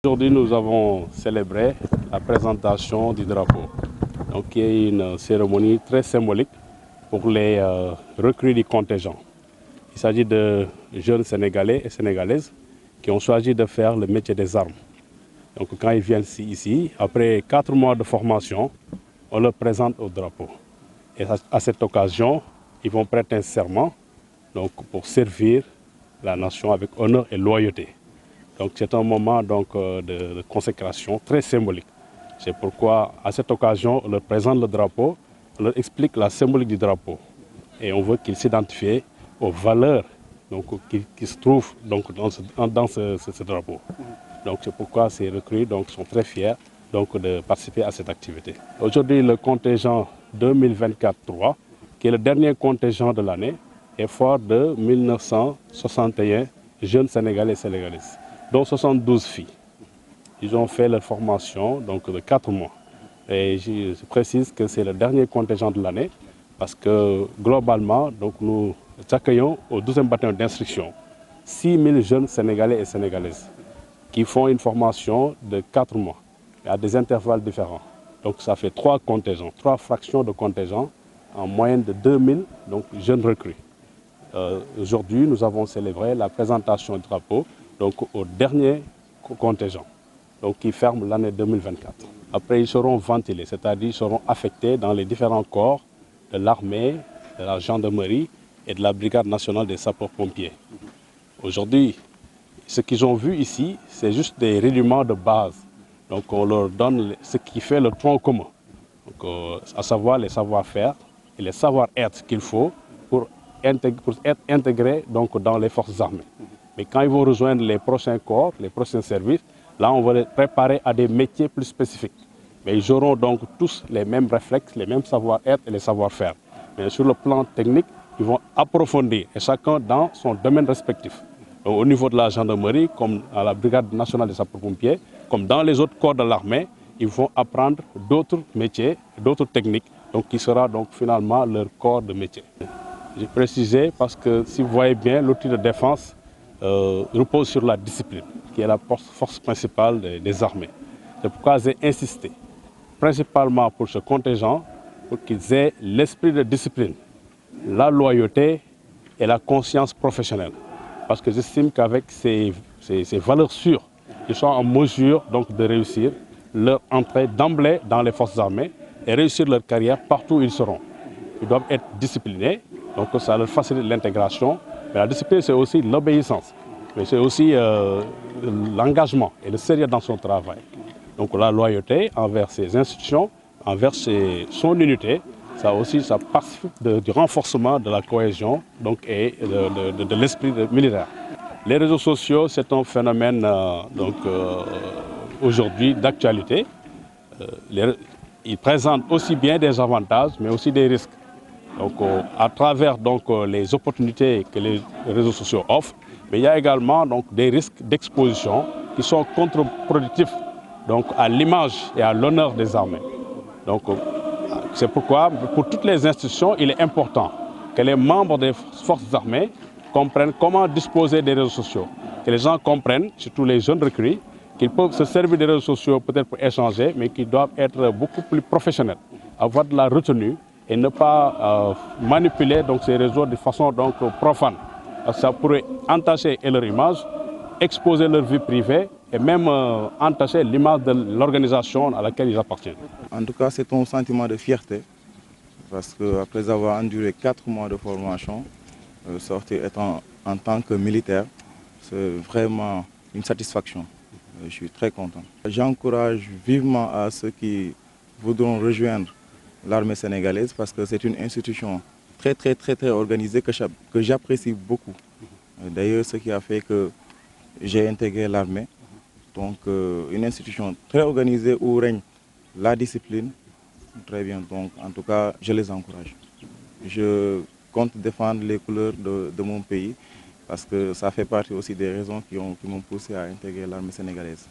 Aujourd'hui, nous avons célébré la présentation du drapeau, donc, qui est une cérémonie très symbolique pour les recrues du contingent. Il s'agit de jeunes Sénégalais et Sénégalaises qui ont choisi de faire le métier des armes. Donc quand ils viennent ici, après 4 mois de formation, on leur présente au drapeau. Et à cette occasion, ils vont prêter un serment donc, pour servir la nation avec honneur et loyauté. Donc c'est un moment donc, de consécration très symbolique. C'est pourquoi à cette occasion, on leur présente le drapeau, on leur explique la symbolique du drapeau. Et on veut qu'ils s'identifient aux valeurs donc, qui se trouvent donc, dans ce drapeau. Donc c'est pourquoi ces recrues donc, sont très fiers donc, de participer à cette activité. Aujourd'hui, le contingent 2024-3, qui est le dernier contingent de l'année, est fort de 1961 jeunes Sénégalais et Sénégalaises, dont 72 filles. Ils ont fait leur formation donc, de 4 mois. Et je précise que c'est le dernier contingent de l'année parce que globalement, donc, nous accueillons au 12e bataillon d'instruction 6 000 jeunes Sénégalais et Sénégalaises qui font une formation de 4 mois à des intervalles différents. Donc ça fait 3 contingents, 3 fractions de contingents en moyenne de 2000 donc, jeunes recrues. Aujourd'hui, nous avons célébré la présentation du drapeau donc, au dernier contingent donc, qui ferme l'année 2024. Après, ils seront ventilés, c'est-à-dire ils seront affectés dans les différents corps de l'armée, de la gendarmerie et de la brigade nationale des sapeurs-pompiers. Aujourd'hui, ce qu'ils ont vu ici, c'est juste des rudiments de base. Donc on leur donne ce qui fait le tronc commun, donc, à savoir les savoir-faire et les savoir-être qu'il faut pour être intégrés donc, dans les forces armées. Mais quand ils vont rejoindre les prochains corps, les prochains services, là on va les préparer à des métiers plus spécifiques. Mais ils auront donc tous les mêmes réflexes, les mêmes savoir-être et les savoir-faire. Mais sur le plan technique, ils vont approfondir, et chacun dans son domaine respectif. Donc, au niveau de la gendarmerie, comme à la brigade nationale des sapeurs-pompiers, comme dans les autres corps de l'armée, ils vont apprendre d'autres métiers, d'autres techniques, donc qui sera donc finalement leur corps de métier. J'ai précisé parce que si vous voyez bien, l'outil de défense repose sur la discipline, qui est la force principale des armées. C'est pourquoi j'ai insisté, principalement pour ce contingent, pour qu'ils aient l'esprit de discipline, la loyauté et la conscience professionnelle. Parce que j'estime qu'avec ces valeurs sûres, ils sont en mesure donc, de réussir leur entrée d'emblée dans les forces armées et réussir leur carrière partout où ils seront. Ils doivent être disciplinés, donc ça leur facilite l'intégration. Mais la discipline, c'est aussi l'obéissance, mais c'est aussi l'engagement et le sérieux dans son travail. Donc la loyauté envers ses institutions, envers son unité, ça aussi ça participe du renforcement de la cohésion donc, et de l'esprit militaire. Les réseaux sociaux, c'est un phénomène aujourd'hui d'actualité. Ils présentent aussi bien des avantages, mais aussi des risques. Donc, à travers donc, les opportunités que les réseaux sociaux offrent, mais il y a également donc, des risques d'exposition qui sont contre-productifs donc, à l'image et à l'honneur des armées. Donc, c'est pourquoi, pour toutes les institutions, il est important que les membres des forces armées comprennent comment disposer des réseaux sociaux. Que les gens comprennent, surtout les jeunes recrues, qu'ils peuvent se servir des réseaux sociaux peut-être pour échanger, mais qu'ils doivent être beaucoup plus professionnels, avoir de la retenue et ne pas manipuler donc, ces réseaux de façon donc, profane. Ça pourrait entacher leur image, exposer leur vie privée et même entacher l'image de l'organisation à laquelle ils appartiennent. En tout cas, c'est un sentiment de fierté parce qu'après avoir enduré 4 mois de formation, sortir en tant que militaire, c'est vraiment une satisfaction. Je suis très content. J'encourage vivement à ceux qui voudront rejoindre l'armée sénégalaise parce que c'est une institution très organisée que j'apprécie beaucoup. D'ailleurs, ce qui a fait que j'ai intégré l'armée. Donc, une institution très organisée où règne la discipline. Très bien. Donc, en tout cas, je les encourage. Je compte défendre les couleurs de mon pays parce que ça fait partie aussi des raisons qui m'ont poussé à intégrer l'armée sénégalaise.